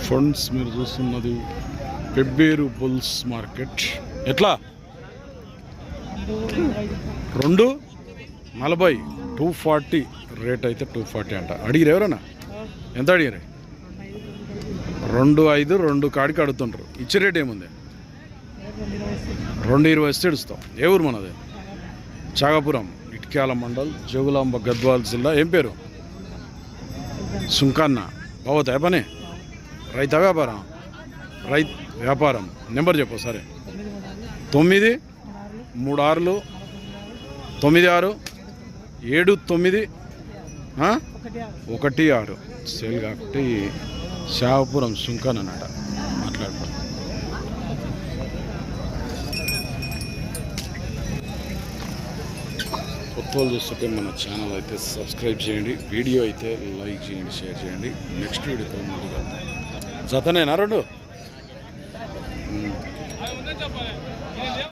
Funds మీరు చూస్తున్నది Pebbair bulls market. ఎట్లా 240 240 రేట్ అయితే 240 అంట. అడిగిరు ఎవరన్నా? ఎంత అడిగారు? 2.5 2 కాడికి అడుగుతుంటారు. ఇచ్చే రేట్ ఏముంది? 2.20 ఇస్తే ఇస్తాం. ఏ ఊరు మనది? చాగాపురం, ఇటిక్యాల మండల్, జోగులాంబ, గద్వాల్ జిల్లా. ఏం పేరు? సుంకన్న. బాగుతాయి పని? రైతా వ్యాపారం? వ్యాపారం. నెంబర్ చెప్పు సరే. 9 3 6 9 6 7 9 1 6 సేల్ కాబట్టి షాపురం సుంకన్ అన్నట. మాట్లాడుకో. కొత్త వాళ్ళు చూస్తుంటే మన ఛానల్ అయితే సబ్స్క్రైబ్ చేయండి, వీడియో అయితే లైక్ చేయండి, షేర్ చేయండి. నెక్స్ట్ వీడియోతో ముందుగా జతనేనా 2